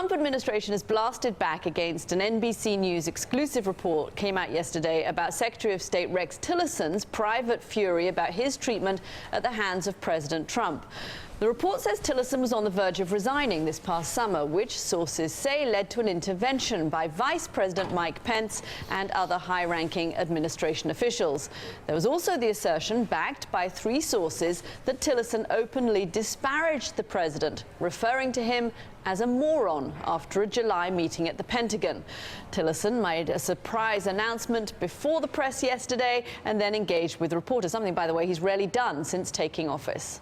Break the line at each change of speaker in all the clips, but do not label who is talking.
Trump administration has blasted back against an NBC News exclusive report came out yesterday about Secretary of State Rex Tillerson's private fury about his treatment at the hands of President Trump. The report says Tillerson was on the verge of resigning this past summer, which sources say led to an intervention by Vice President Mike Pence and other high-ranking administration officials. There was also the assertion, backed by 3 sources, that Tillerson openly disparaged the president, referring to him as a moron after a July meeting at the Pentagon. Tillerson made a surprise announcement before the press yesterday and then engaged with reporters, something, by the way, he's rarely done since taking office.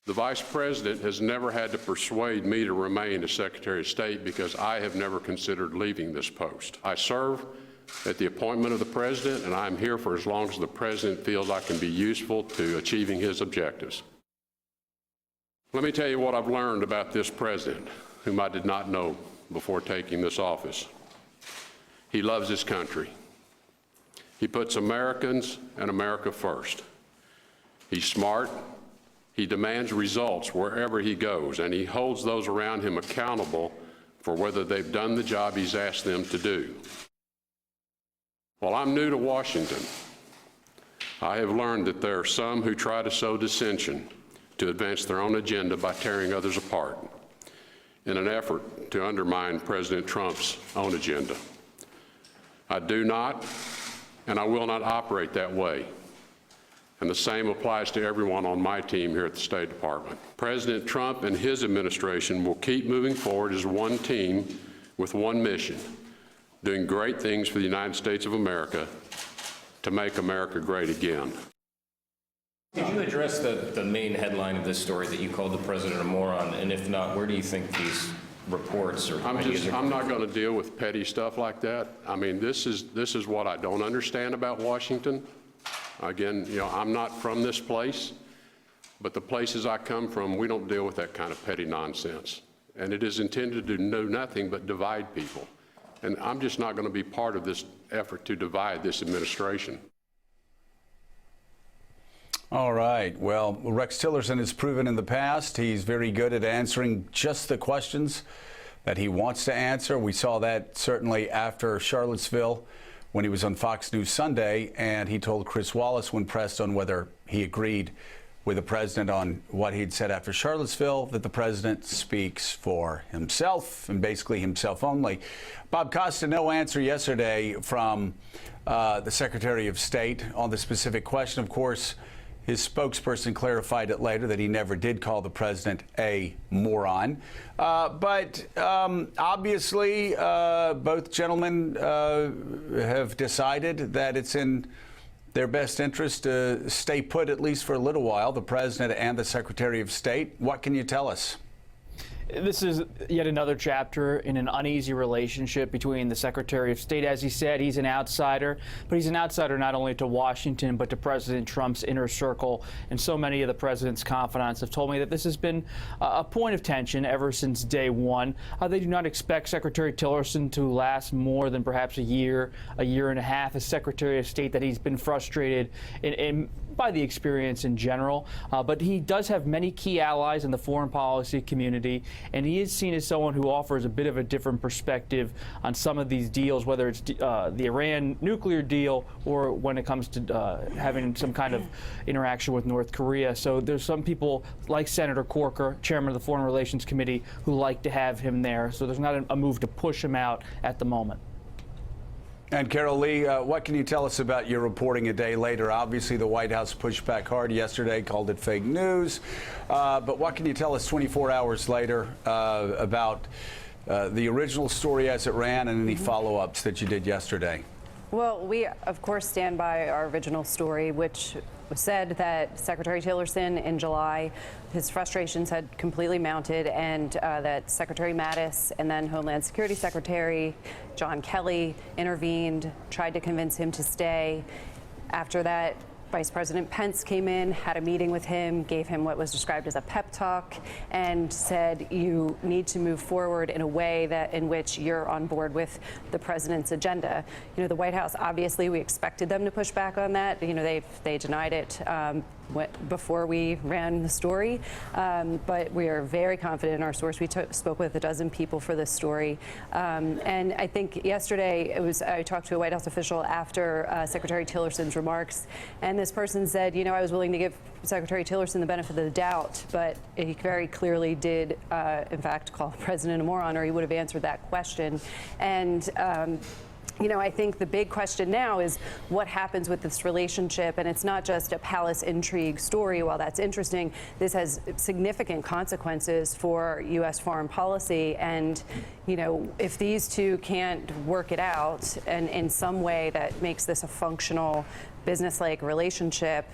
The Vice President has never had to persuade me to remain as Secretary of State because I have never considered leaving this post. I serve at the appointment of the President, and I'm here for as long as the President feels I can be useful to achieving his objectives. Let me tell you what I've learned about this President, whom I did not know before taking this office. He loves his country. He puts Americans and America first. He's smart. He demands results wherever he goes, and he holds those around him accountable for whether they've done the job he's asked them to do. While I'm new to Washington, I have learned that there are some who try to sow dissension to advance their own agenda by tearing others apart in an effort to undermine President Trump's own agenda. I do not, and I will not operate that way. And the same applies to everyone on my team here at the State Department. President Trump and his administration will keep moving forward as one team with one mission, doing great things for the United States of America to make America great again.
Could you address the main headline of this story that you called the president a moron? And if not, where do you think these reports are?
I'm not going to deal with petty stuff like that. I mean, this is what I don't understand about Washington. Again, I'm not from this place, but the places I come from, we don't deal with that kind of petty nonsense. And it is intended to do nothing but divide people. And I'm just not going to be part of this effort to divide this administration.
All right. Well, Rex Tillerson has proven in the past he's very good at answering just the questions that he wants to answer. We saw that certainly after Charlottesville, when he was on Fox News Sunday, and he told Chris Wallace when pressed on whether he agreed with the president on what he'd said after Charlottesville, that the president speaks for himself and basically himself only. Bob Costa, no answer yesterday from the Secretary of State on the specific question. Of course, his spokesperson clarified it later that he never did call the president a moron. But obviously, both gentlemen have decided that it's in their best interest to stay put, at least for a little while, the president and the Secretary of State. What can you tell us?
This is yet another chapter in an uneasy relationship between the Secretary of State. As he said, he's an outsider, but he's an outsider not only to Washington, but to President Trump's inner circle. And so many of the president's confidants have told me that this has been a point of tension ever since day one. They do not expect Secretary Tillerson to last more than perhaps a year and a half as Secretary of State, that he's been frustrated by the experience in general. But he does have many key allies in the foreign policy community, and he is seen as someone who offers a bit of a different perspective on some of these deals, whether it's the Iran nuclear deal or when it comes to having some kind of interaction with North Korea. So there's some people like Senator Corker, chairman of the Foreign Relations Committee, who like to have him there. So there's not a move to push him out at the moment.
And Carol Lee, what can you tell us about your reporting a day later? Obviously, the White House pushed back hard yesterday, called it fake news. But what can you tell us 24 hours later about the original story as it ran and any follow-ups that you did yesterday?
Well, we, of course, stand by our original story, which said that Secretary Tillerson in July, his frustrations had completely mounted, and that Secretary Mattis and then Homeland Security Secretary John Kelly intervened, tried to convince him to stay. After that, Vice President Pence came in, had a meeting with him, gave him what was described as a pep talk, and said you need to move forward in a way that in which you're on board with the president's agenda. You know, the White House, obviously, we expected them to push back on that. You know, they denied it before we ran the story, but we are very confident in our source. We spoke with a dozen people for this story, and I think yesterday I talked to a White House official after Secretary Tillerson's remarks, and this person said, you know, I was willing to give Secretary Tillerson the benefit of the doubt, but he very clearly did, in fact, call the president a moron, or he would have answered that question. And you know, I think the big question now is what happens with this relationship, and it's not just a palace intrigue story. While that's interesting, this has significant consequences for U.S. foreign policy, and you know, if these two can't work it out and in some way that makes this a functional business-like relationship,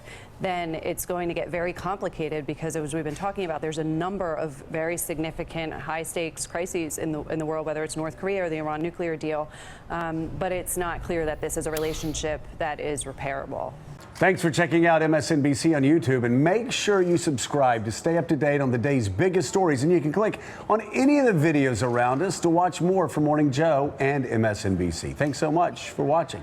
then it's going to get very complicated because, as we've been talking about, there's a number of very significant high-stakes crises in the world, whether it's North Korea or the Iran nuclear deal. But it's not clear that this is a relationship that is repairable.
Thanks for checking out MSNBC on YouTube, and make sure you subscribe to stay up to date on the day's biggest stories. And you can click on any of the videos around us to watch more from Morning Joe and MSNBC. Thanks so much for watching.